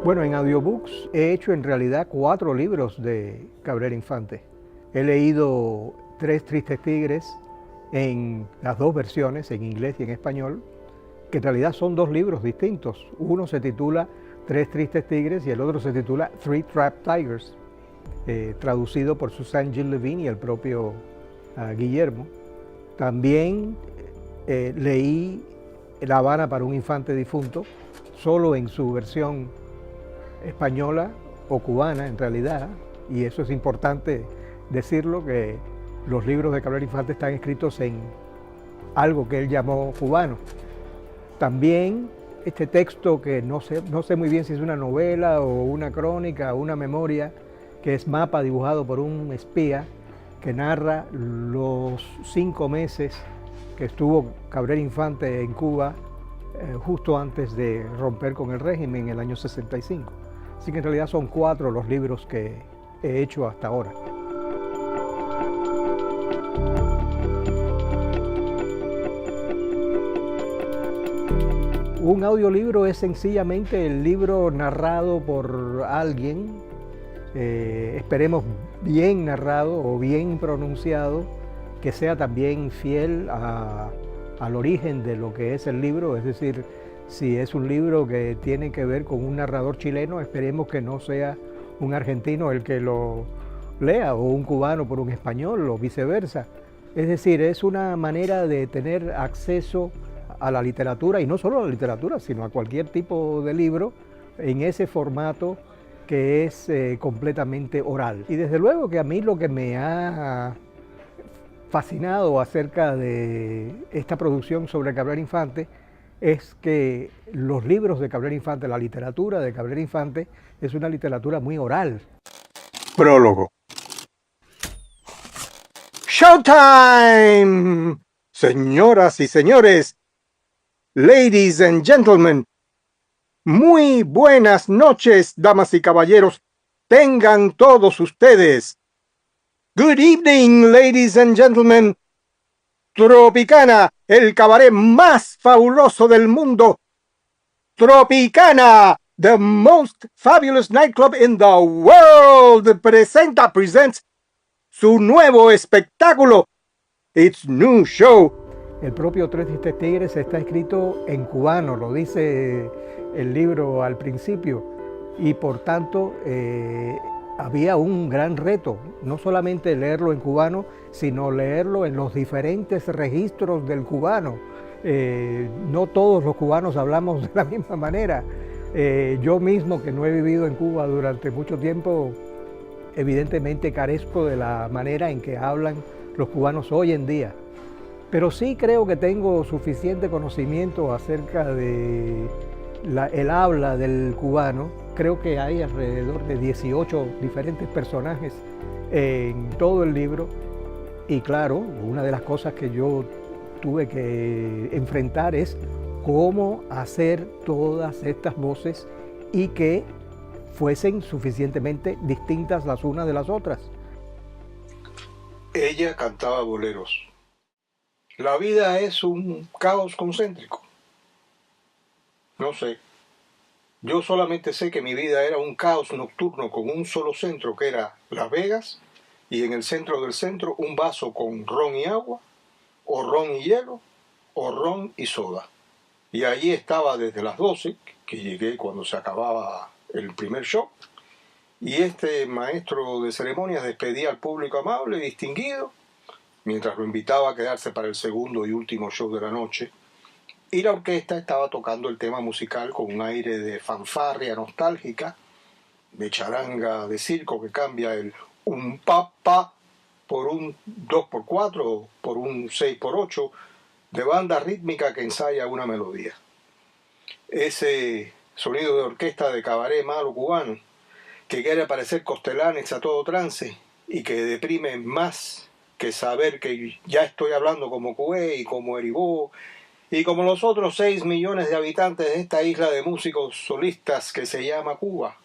Bueno, en audiobooks he hecho en realidad 4 libros de Cabrera Infante. He leído Tres Tristes Tigres en las 2 versiones, en inglés y en español, que en realidad son 2 libros distintos. Uno se titula Tres Tristes Tigres y el otro se titula Three Trapped Tigers, traducido por Suzanne Gil Levine y el propio Guillermo. También leí La Habana para un infante difunto, solo en su versión española o cubana en realidad, y eso es importante decirlo, que los libros de Cabrera Infante están escritos en algo que él llamó cubano. También este texto que no sé muy bien si es una novela o una crónica o una memoria, que es Mapa, dibujado por un espía, que narra los 5 meses que estuvo Cabrera Infante en Cuba justo antes de romper con el régimen en el año 65. Así que en realidad son 4 los libros que he hecho hasta ahora. Un audiolibro es sencillamente el libro narrado por alguien, esperemos bien narrado o bien pronunciado, que sea también fiel al origen de lo que es el libro, es decir, si es un libro que tiene que ver con un narrador chileno, esperemos que no sea un argentino el que lo lea, o un cubano por un español, o viceversa. Es decir, es una manera de tener acceso a la literatura, y no solo a la literatura, sino a cualquier tipo de libro, en ese formato que es completamente oral. Y desde luego que a mí lo que me ha fascinado acerca de esta producción sobre Cabrera Infante es que los libros de Cabrera Infante, la literatura de Cabrera Infante, es una literatura muy oral. Prólogo. ¡Showtime! Señoras y señores, ladies and gentlemen, muy buenas noches, damas y caballeros, tengan todos ustedes. Good evening, ladies and gentlemen. Tropicana, el cabaret más fabuloso del mundo. Tropicana, the most fabulous nightclub in the world, presents su nuevo espectáculo, its new show. El propio Tres Tristes Tigres está escrito en cubano, lo dice el libro al principio, y por tanto había un gran reto, no solamente leerlo en cubano, sino leerlo en los diferentes registros del cubano. No todos los cubanos hablamos de la misma manera. Yo mismo, que no he vivido en Cuba durante mucho tiempo, evidentemente carezco de la manera en que hablan los cubanos hoy en día. Pero sí creo que tengo suficiente conocimiento acerca de el habla del cubano. Creo que hay alrededor de 18 diferentes personajes en todo el libro. Y claro, una de las cosas que yo tuve que enfrentar es cómo hacer todas estas voces y que fuesen suficientemente distintas las unas de las otras. Ella cantaba boleros. La vida es un caos concéntrico. No sé. Yo solamente sé que mi vida era un caos nocturno con un solo centro, que era Las Vegas, y en el centro del centro un vaso con ron y agua, o ron y hielo, o ron y soda. Y allí estaba desde las 12, que llegué cuando se acababa el primer show, y este maestro de ceremonias despedía al público amable y distinguido, mientras lo invitaba a quedarse para el segundo y último show de la noche, y la orquesta estaba tocando el tema musical con un aire de fanfarria nostálgica, de charanga de circo que cambia el un pa por un 2x4 por un 6x8, de banda rítmica que ensaya una melodía. Ese sonido de orquesta de cabaret malo cubano, que quiere parecer Costelanes a todo trance y que deprime más que saber que ya estoy hablando como Cué y como Eribó y como los otros 6 millones de habitantes de esta isla de músicos solistas que se llama Cuba.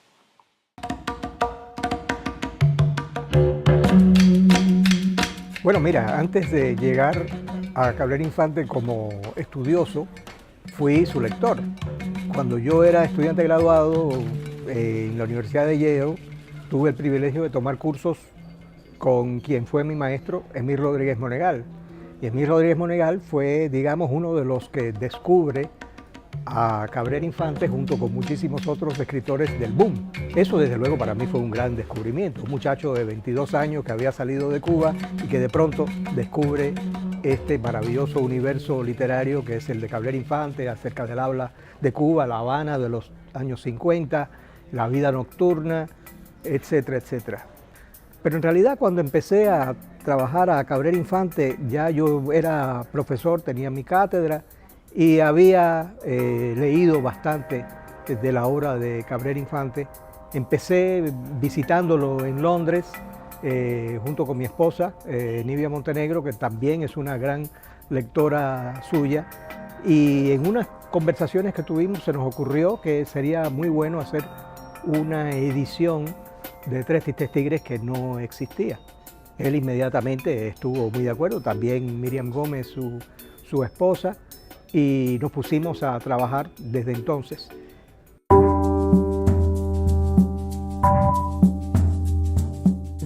Bueno, mira, antes de llegar a Cabrera Infante como estudioso, fui su lector. Cuando yo era estudiante graduado en la Universidad de Yale, tuve el privilegio de tomar cursos con quien fue mi maestro, Emil Rodríguez Monegal. Y Emil Rodríguez Monegal fue, digamos, uno de los que descubre a Cabrera Infante junto con muchísimos otros escritores del boom. Eso desde luego para mí fue un gran descubrimiento. Un muchacho de 22 años que había salido de Cuba y que de pronto descubre este maravilloso universo literario que es el de Cabrera Infante, acerca del habla de Cuba, La Habana de los años 50, la vida nocturna, etcétera, etcétera. Pero en realidad cuando empecé a trabajar a Cabrera Infante, ya yo era profesor, tenía mi cátedra y había leído bastante de la obra de Cabrera Infante. Empecé visitándolo en Londres junto con mi esposa, Nivia Montenegro, que también es una gran lectora suya, y en unas conversaciones que tuvimos se nos ocurrió que sería muy bueno hacer una edición de Tres Tristes Tigres que no existía. Él inmediatamente estuvo muy de acuerdo, también Miriam Gómez, su esposa, y nos pusimos a trabajar desde entonces.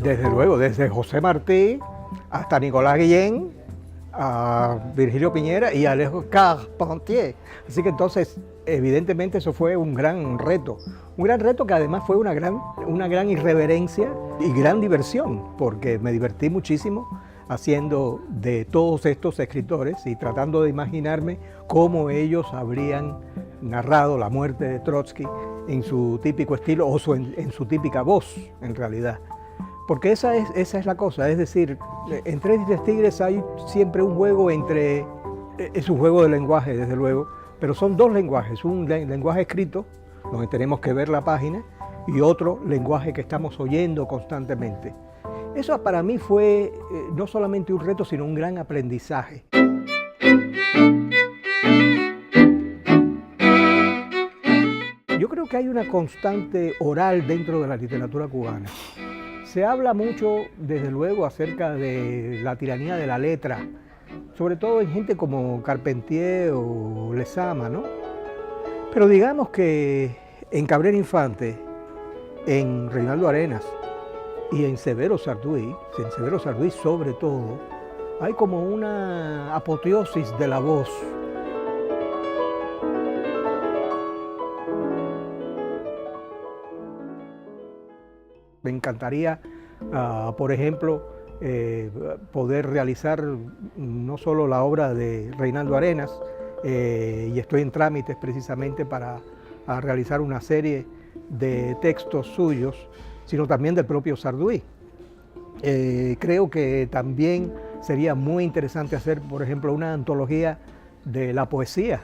Desde luego, desde José Martí hasta Nicolás Guillén, a Virgilio Piñera y a Alejo Carpentier. Así que entonces, evidentemente eso fue un gran reto que además fue una gran irreverencia y gran diversión, porque me divertí muchísimo haciendo de todos estos escritores y tratando de imaginarme cómo ellos habrían narrado la muerte de Trotsky en su típico estilo o en su típica voz, en realidad. Porque esa es la cosa, es decir, en Tres Tristes Tigres hay siempre un juego es un juego de lenguaje, desde luego, pero son dos lenguajes, un lenguaje escrito, donde tenemos que ver la página, y otro lenguaje que estamos oyendo constantemente. Eso para mí fue no solamente un reto, sino un gran aprendizaje. Yo creo que hay una constante oral dentro de la literatura cubana. Se habla mucho, desde luego, acerca de la tiranía de la letra, sobre todo en gente como Carpentier o Lezama, ¿no? Pero digamos que en Cabrera Infante, en Reinaldo Arenas y en Severo Sarduy sobre todo, hay como una apoteosis de la voz. Me encantaría, por ejemplo, poder realizar no solo la obra de Reinaldo Arenas, y estoy en trámites precisamente para realizar una serie de textos suyos, sino también del propio Sarduy. Creo que también sería muy interesante hacer, por ejemplo, una antología de la poesía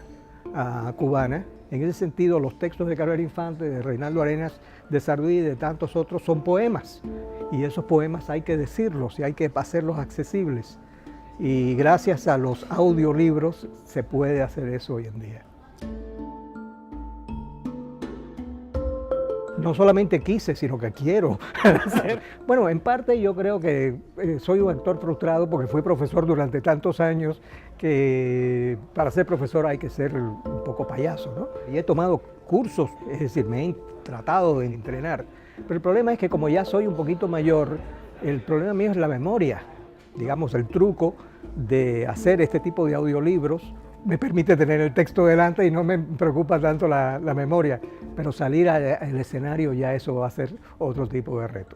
cubana. En ese sentido, los textos de Cabrera Infante, de Reinaldo Arenas, de Sarduy y de tantos otros son poemas. Y esos poemas hay que decirlos y hay que hacerlos accesibles. Y gracias a los audiolibros se puede hacer eso hoy en día. No solamente quise, sino que quiero hacer. Bueno, en parte yo creo que soy un actor frustrado porque fui profesor durante tantos años que para ser profesor hay que ser un poco payaso, ¿no? Y he tomado cursos, es decir, me he tratado de entrenar. Pero el problema es que como ya soy un poquito mayor, el problema mío es la memoria. Digamos, el truco de hacer este tipo de audiolibros me permite tener el texto delante y no me preocupa tanto la memoria, pero salir al escenario ya eso va a ser otro tipo de reto.